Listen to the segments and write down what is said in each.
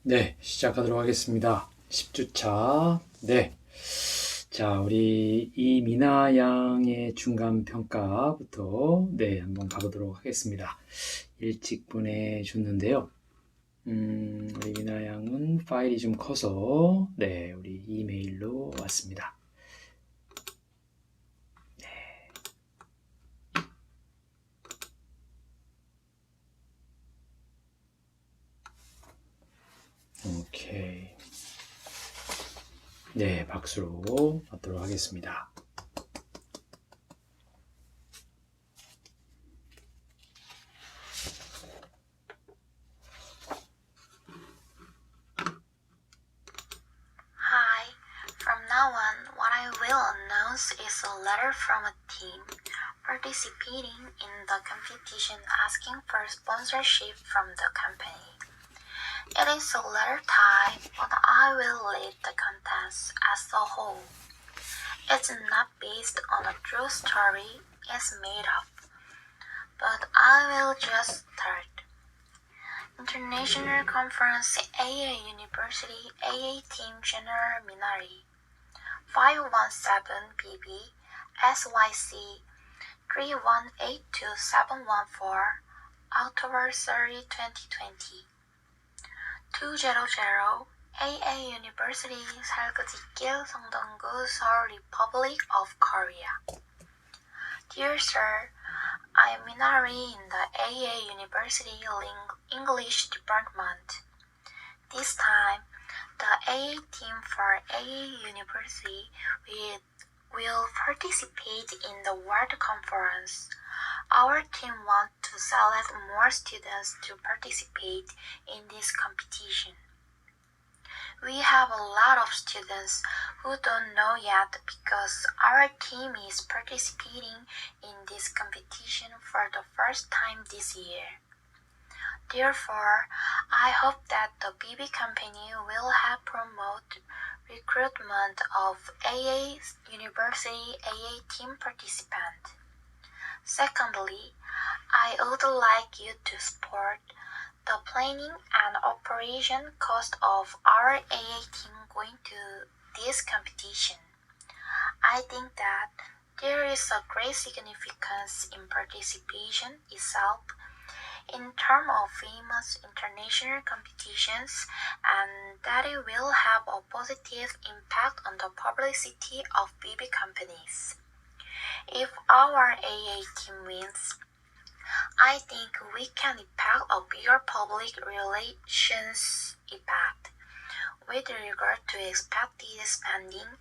네, 시작하도록 하겠습니다. 10주차. 네. 자, 우리 이미나 양의 중간 평가부터 한번 가보도록 하겠습니다. 일찍 보내줬는데요. 우리 미나 양은 파일이 좀 커서 우리 이메일로 왔습니다. 오케이. 네, 박수로 받도록 하겠습니다. Hi, from now on, what I will announce is a letter from a team participating in the competition asking for sponsorship from the company. It is a letter type, but I will lead the contest as a whole. It's not based on a true story, it's made up. But I will just start. International Conference AA University AA Team General Minari 517BB SYC 3182714 October 30, 2020 200 AA University 살그지길 성동구 Seoul Republic of Korea. Dear Sir, I am Minari in the AA University English Department. This time, the AA team for AA University will participate in the World Conference. Our team wants to select more students to participate in this competition. We have a lot of students who don't know yet because our team is participating in this competition for the first time this year. Therefore, I hope that the BB company will help promote recruitment of AA University AA team participants. Secondly, I would like you to support the planning and operation cost of our AA team going to this competition. I think that there is a great significance in participation itself in terms of famous international competitions, and that it will have a positive impact on the publicity of BB companies. If our AA team wins, I think we can impact a bigger public relations impact. With regard to expected spending,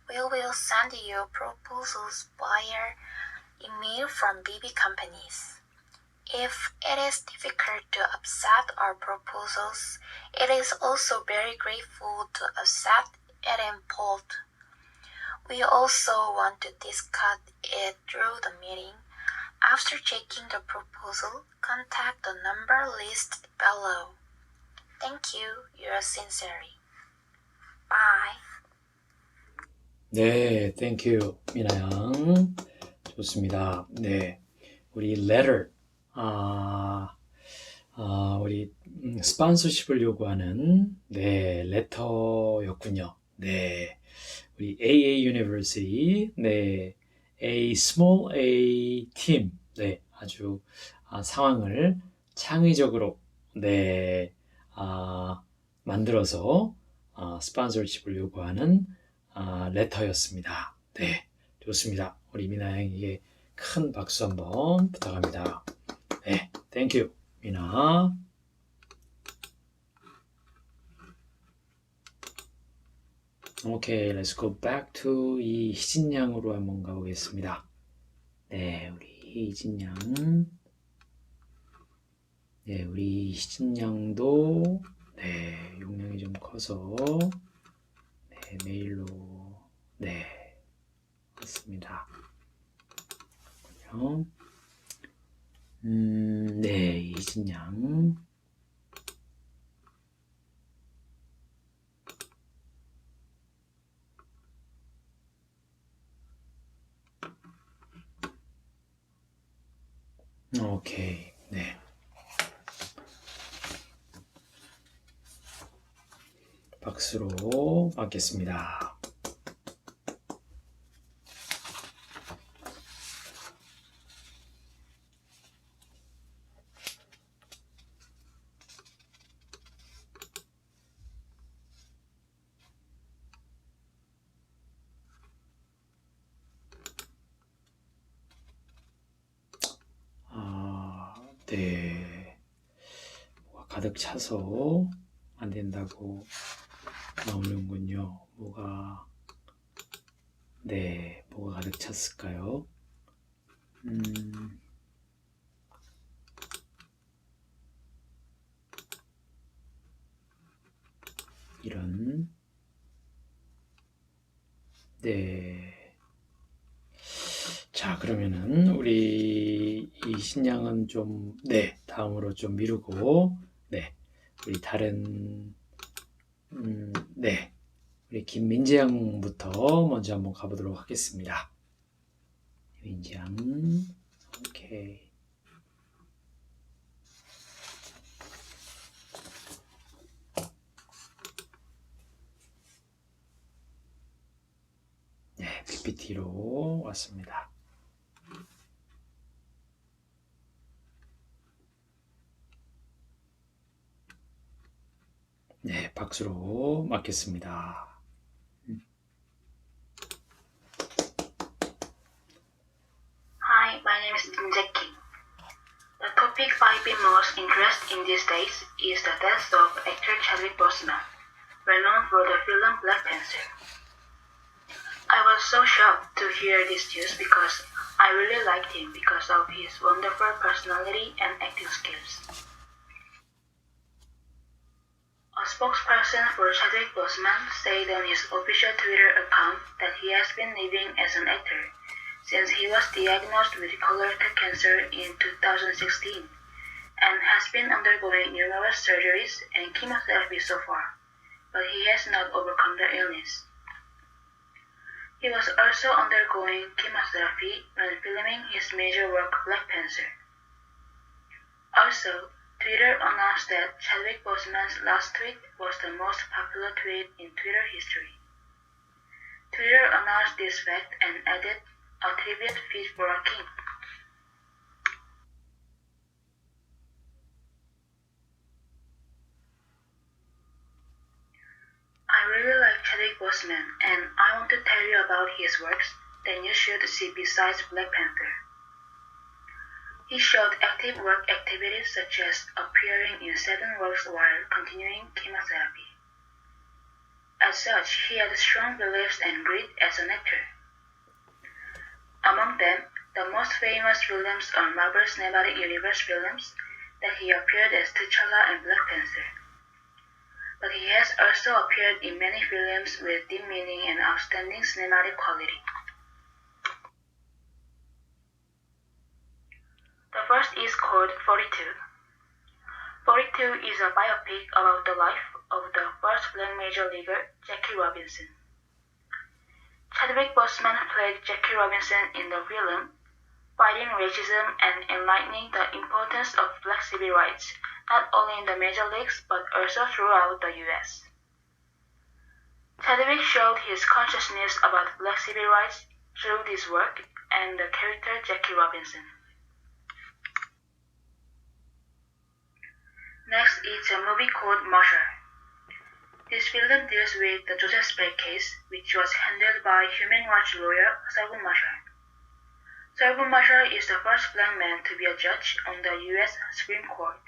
we will send you proposals via email from BB companies. If it is difficult to accept our proposals, it is also very grateful to accept it in full. We also want to discuss it through the meeting. After checking the proposal, contact the number listed below. Thank you, yours sincerely. Bye. 네, thank you, 미나 양. 좋습니다. 네, 우리 letter, 우리 스폰서십을 요구하는 레터였군요. 네, 우리 AA University, A small A team, 아주 상황을 창의적으로 만들어서 스폰서십을 요구하는 레터였습니다. 네, 좋습니다. 우리 미나 양에게 큰 박수 한번 부탁합니다. 네, thank you, 미나. 오케이, let's go back to 이 희진 양으로 한번 가보겠습니다. 네, 우리 희진 양. 네, 우리 희진 양도 용량이 좀 커서 메일로 왔습니다. 그렇군요. 희진 양. 오케이, 네. 박수로 맞겠습니다. 네. 뭐가 가득 차서 안 된다고 나오는군요. 뭐가 가득 찼을까요? 이런. 네. 자, 그러면은 우리 이 신양은 좀, 다음으로 좀 미루고, 우리 다른, 우리 김민재 양부터 먼저 한번 가보도록 하겠습니다. 민재 양, 오케이. 네, PPT로 왔습니다. 네, 박수로 맞겠습니다. Hi, my name is Minjae Kim. The topic I've been most interested in these days is the death of actor Chadwick Boseman, renowned for the film Black Panther. I was so shocked to hear this news because I really liked him because of his wonderful personality and acting skills. A spokesperson for Chadwick Boseman said on his official Twitter account that he has been living as an actor since he was diagnosed with colorectal cancer in 2016 and has been undergoing numerous surgeries and chemotherapy so far, but he has not overcome the illness. He was also undergoing chemotherapy when filming his major work Black Panther. Also, Twitter announced that Chadwick Boseman's last tweet was the most popular tweet in Twitter history. Twitter announced this fact and added a tribute feed for a king. I really like Chadwick Boseman and I want to tell you about his works that you should see besides Black Panther. He showed active work activities such as appearing in 7 works while continuing chemotherapy. As such, he had strong beliefs and grit as an actor. Among them, the most famous films are Marvel Cinematic Universe films that he appeared as T'Challa and Black Panther. But he has also appeared in many films with deep meaning and outstanding cinematic quality. The first is called 42. 42 is a biopic about the life of the first black major leaguer, Jackie Robinson. Chadwick Boseman played Jackie Robinson in the film, fighting racism and enlightening the importance of black civil rights, not only in the major leagues but also throughout the US. Chadwick showed his consciousness about black civil rights through this work and the character Jackie Robinson. Next is a movie called Marshall. This film deals with the Joseph Speck case, which was handled by human rights lawyer Thurgood Marshall. Thurgood Marshall is the first black man to be a judge on the US Supreme Court.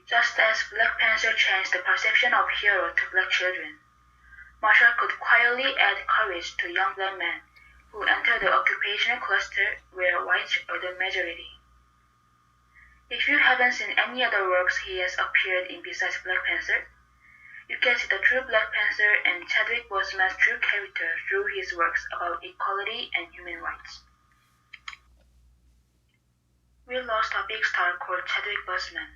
Just as Black Panther changed the perception of hero to black children, Marshall could quietly add courage to young black men who enter the occupational cluster where whites are the majority. If you haven't seen any other works he has appeared in besides Black Panther, you can see the true Black Panther and Chadwick Boseman's true character through his works about equality and human rights. We lost a big star called Chadwick Boseman,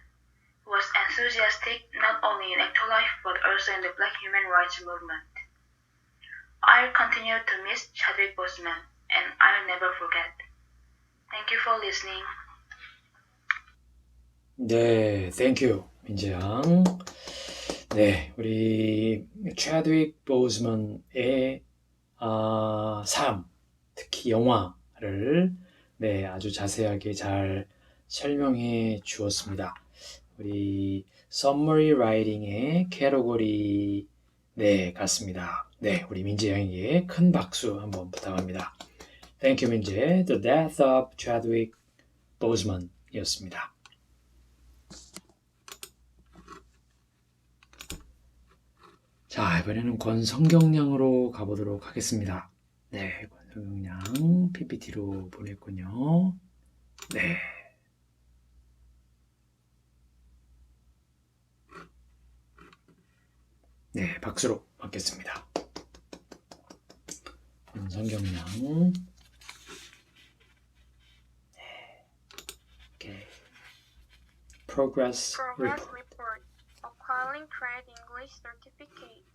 who was enthusiastic not only in actor life but also in the Black human rights movement. I'll continue to miss Chadwick Boseman, and I'll never forget. Thank you for listening. 네, thank you, 민재 양. 네, 우리 최드윅 보즈먼의 삶, 특히 영화를 네, 아주 자세하게 잘 설명해 주었습니다. 우리 Summary Writing의 캐러고리 네, 같습니다. 네, 우리 민재 양에게 큰 박수 한번 부탁합니다. Thank you, 민재. The Death of Chadwick Boseman 이었습니다. 자, 이번에는 권성경량으로 가보도록 하겠습니다. 네, 권성경량 PPT로 보냈군요. 네. 네, 박수로 받겠습니다. 권성경량. 네. 오케이. Progress Progress report. report. Acquiring Trade English Certificate.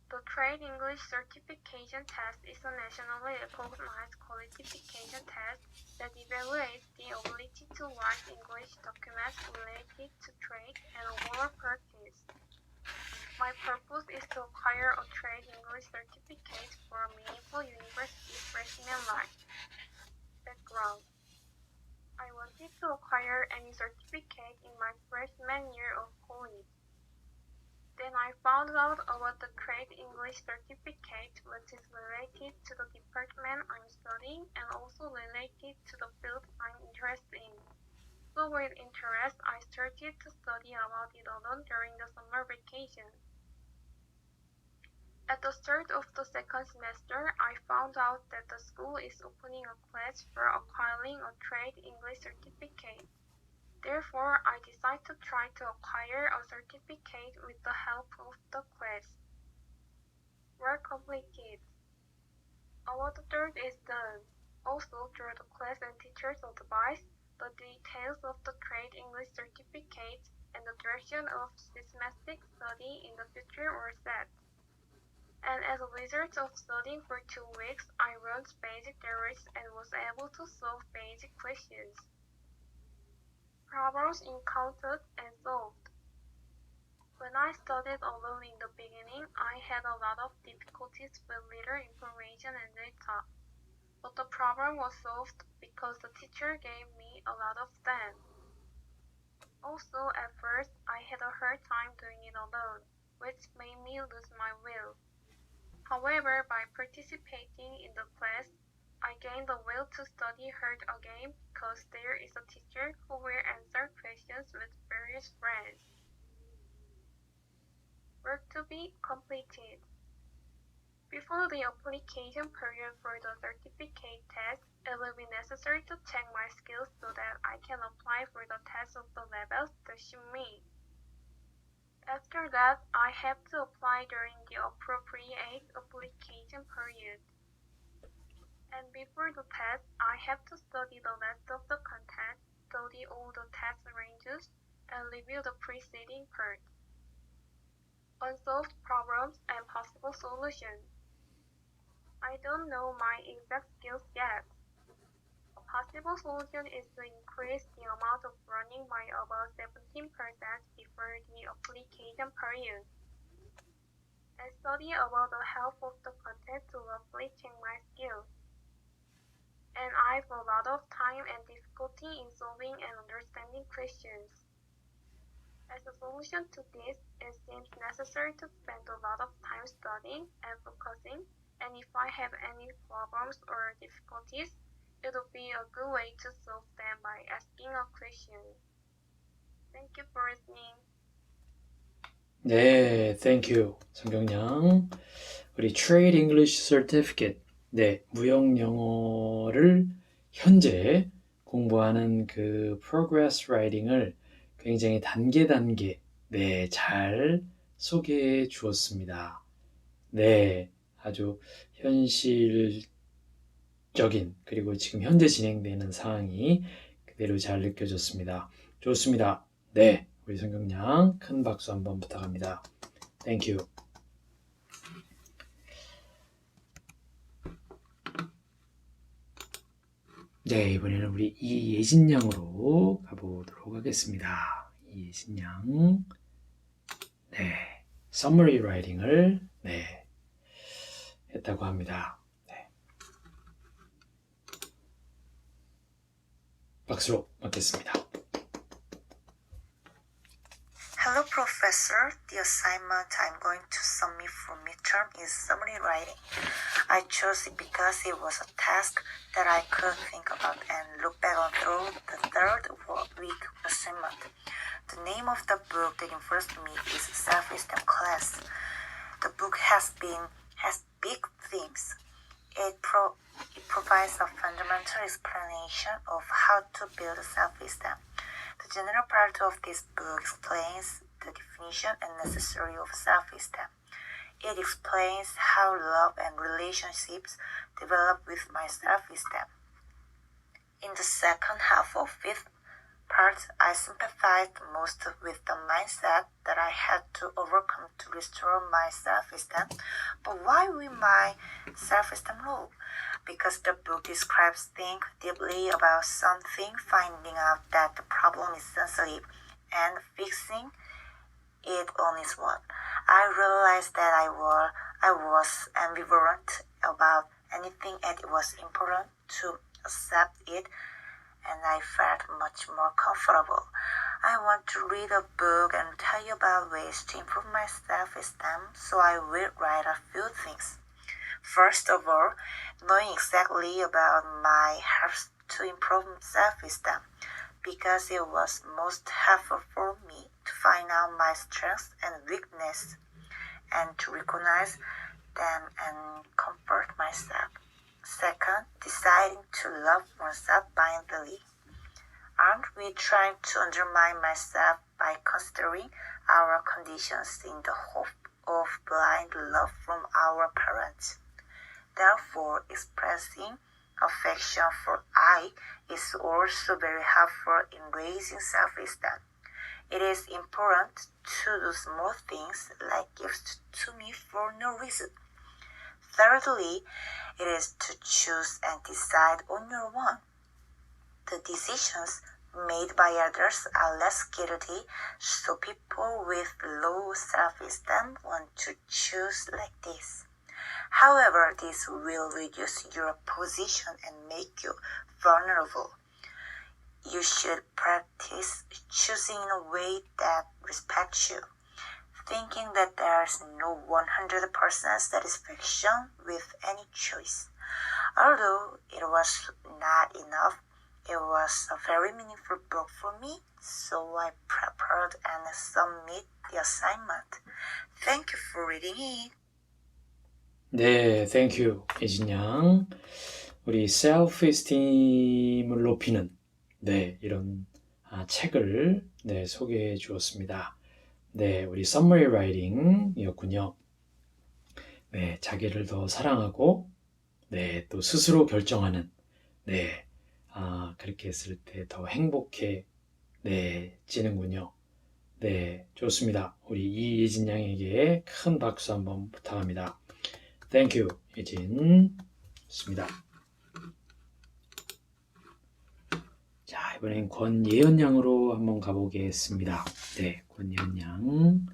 The Trade English Certification Test is a nationally recognized qualification test that evaluates the ability to write English documents related to trade and overall practice. My purpose is to acquire a trade English certificate for a meaningful university freshman life. Background. I wanted to acquire any certificate in my freshman year of college. Then I found out about the Trade English Certificate, which is related to the department I'm studying and also related to the field I'm interested in. So with interest, I started to study about it alone during the summer vacation. At the start of the second semester, I found out that the school is opening a class for acquiring a Trade English Certificate. Therefore, I decided to try to acquire a certificate with the help of the class. Work completed. Our third is done. Also, through the class and teacher's advice, the details of the Trade English Certificate and the direction of systematic study in the future were set. And as a result of studying for 2 weeks, I learned basic theories and was able to solve basic questions. Problems encountered and solved. When I studied alone in the beginning, I had a lot of difficulties with little information and data. But the problem was solved because the teacher gave me a lot of them. Also, at first, I had a hard time doing it alone, which made me lose my will. However, by participating in the class, I gained the will to study hard again because there is a teacher who will answer questions with various friends. Work to be completed. Before the application period for the certificate test, it will be necessary to check my skills so that I can apply for the test of the levels that suit me. After that, I have to apply during the appropriate application period. And before the test, I have to study the rest of the content, study all the test ranges, and review the preceding part. Unsolved problems and possible solutions. I don't know my exact skills yet. A possible solution is to increase the amount of running by about 17% before the application period. And study about the half of the content to roughly check my skills. And I have a lot of time and difficulty in solving and understanding questions. As a solution to this, it seems necessary to spend a lot of time studying and focusing, and if I have any problems or difficulties, it will be a good way to solve them by asking a question. Thank you for listening. 네, thank you. 성경량. 우리 Trade English Certificate. 네, 무역 영어를 현재 공부하는 그 Progress Writing을 굉장히 단계 네, 잘 소개해 주었습니다. 네, 아주 현실적인 그리고 지금 현재 진행되는 상황이 그대로 잘 느껴졌습니다. 좋습니다. 네, 우리 성경량 큰 박수 한번 부탁합니다. Thank you. 네, 이번에는 우리 이예진 양으로 가보도록 하겠습니다. 이예진 양. 서머리 라이팅을 네, 했다고 합니다. 네. 박수로 맞겠습니다. Hello, Professor. The assignment I'm going to submit for midterm is summary writing. I chose it because it was a task that I could think about and look back on through the third week assignment. The name of the book that influenced me is Self-Esteem Class. The book has big themes. It provides a fundamental explanation of how to build self-esteem. The general part of this book explains the definition and necessary of self-esteem. It explains how love and relationships develop with my self-esteem. In the second half of fifth part, I sympathized most with the mindset that I had to overcome to restore my self-esteem. But why will my self-esteem low? Because the book describes think deeply about something, finding out that the problem is sensitive, and fixing it on its own. I realized that I was ambivalent about anything, and it was important to accept it, and I felt much more comfortable. I want to read a book and tell you about ways to improve my self-esteem, so I will write a few things. First of all, knowing exactly about my helps to improve self-esteem, because it was most helpful for me to find out my strengths and weaknesses and to recognize them and comfort myself. Second, deciding to love oneself blindly. Aren't we trying to undermine myself by considering our conditions in the hope of blind love from our parents? Therefore, expressing affection for I is also very helpful in raising self-esteem. It is important to do small things like gifts to me for no reason. Thirdly, it is to choose and decide on your own. The decisions made by others are less guilty, so people with low self-esteem want to choose like this. However, this will reduce your position and make you vulnerable. You should practice choosing in a way that respects you, thinking that there's no 100% satisfaction with any choice. Although it was not enough, it was a very meaningful book for me, so I prepared and submit the assignment. Thank you for reading it. 네, thank you, 예진 양. 우리 self-esteem을 높이는 네, 이런 책을 네, 소개해 주었습니다. 네, 우리 summary writing이었군요. 네, 자기를 더 사랑하고 네, 또 스스로 결정하는 네, 그렇게 했을 때 더 행복해 네, 지는군요. 네, 좋습니다. 우리 이예진 양에게 큰 박수 한번 부탁합니다. Thank you, 예진. 좋습니다. 자, 이번엔 권예연 양으로 한번 가보겠습니다. 네, 권예연 양.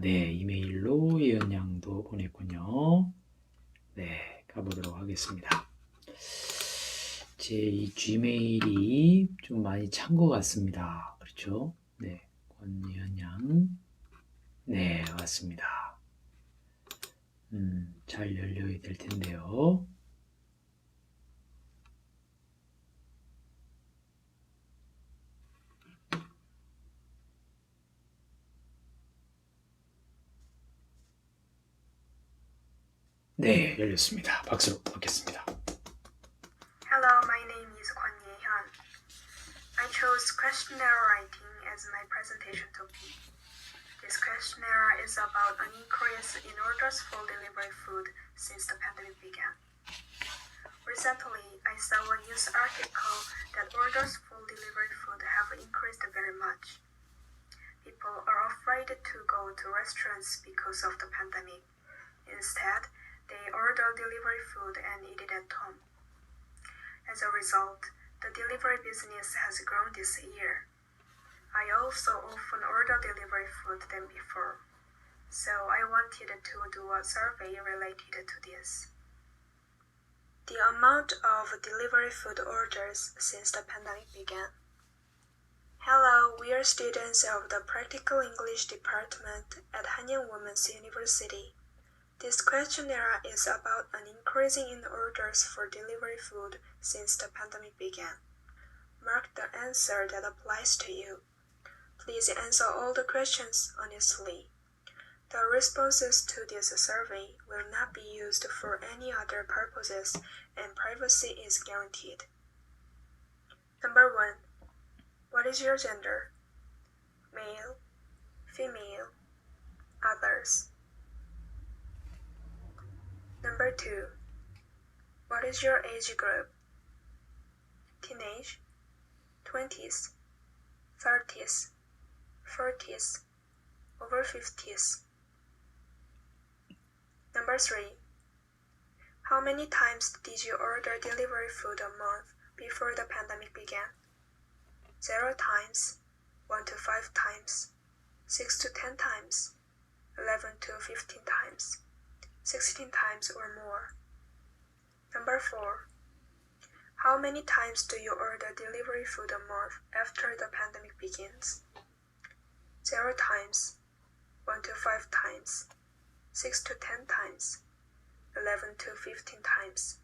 네, 이메일로 예연 양도 보냈군요. 네, 가보도록 하겠습니다. 제 이 Gmail이 좀 많이 찬 것 같습니다. 그렇죠? 네, 권예연 양. 네, 왔습니다. 잘 열려야 될 텐데요. 네, 열렸습니다. 박수로 받겠습니다. Hello, my name is Kwon Ye-hyun. I chose questionnaire writing as my presentation topic. This questionnaire is about an increase in orders for delivery food since the pandemic began. Recently, I saw a news article that orders for delivery food have increased very much. People are afraid to go to restaurants because of the pandemic. Instead, they order delivery food and eat it at home. As a result, the delivery business has grown this year. I also often order delivery food than before. So I wanted to do a survey related to this. The amount of delivery food orders since the pandemic began. Hello, we are students of the Practical English Department at Hanyang Women's University. This questionnaire is about an increasing in orders for delivery food since the pandemic began. Mark the answer that applies to you. Please answer all the questions honestly. The responses to this survey will not be used for any other purposes and privacy is guaranteed. Number 1. What is your gender? Male, female, others. Number 2. What is your age group? Teenage, 20s, 30s, 40s, over 50s. Number 3. How many times did you order delivery food a month before the pandemic began? 0 times, 1 to 5 times, 6 to 10 times, 11 to 15 times, 16 times or more. Number 4. How many times do you order delivery food a month after the pandemic begins? 0 times, 1 to 5 times, 6 to 10 times, 11 to 15 times,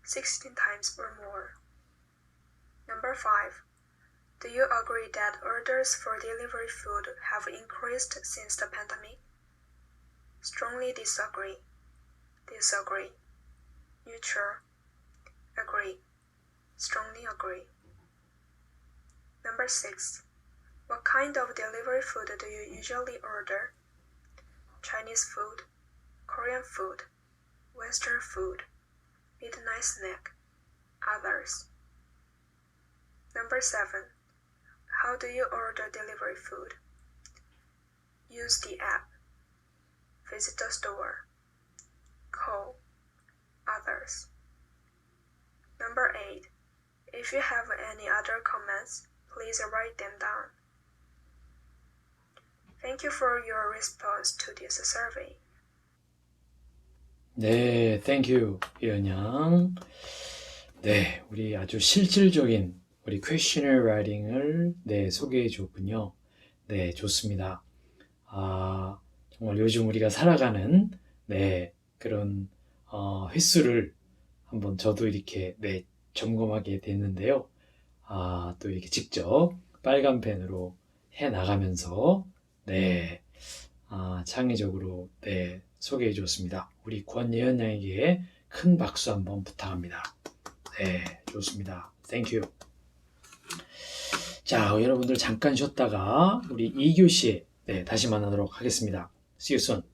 16 times or more. Number 5. Do you agree that orders for delivery food have increased since the pandemic? Strongly disagree, disagree, neutral, agree, strongly agree. Number 6. What kind of delivery food do you usually order? Chinese food, Korean food, Western food, midnight snack, others. Number 7. How do you order delivery food? Use the app, visit the store, call, others. Number 8. If you have any other comments, please write them down. Thank you for your response to this survey. 네, thank you, 이은양. 네, 우리 아주 실질적인 우리 questionnaire writing을 소개해 줬군요. 네, 좋습니다. 정말 요즘 우리가 살아가는 그런 횟수를 한번 저도 이렇게 점검하게 됐는데요. 또 이렇게 직접 빨간 펜으로 해 나가면서 창의적으로 소개해 줬습니다. 우리 권예은 양에게 큰 박수 한번 부탁합니다. 네, 좋습니다. Thank you. 자, 여러분들 잠깐 쉬었다가 우리 2교시에 다시 만나도록 하겠습니다. See you soon.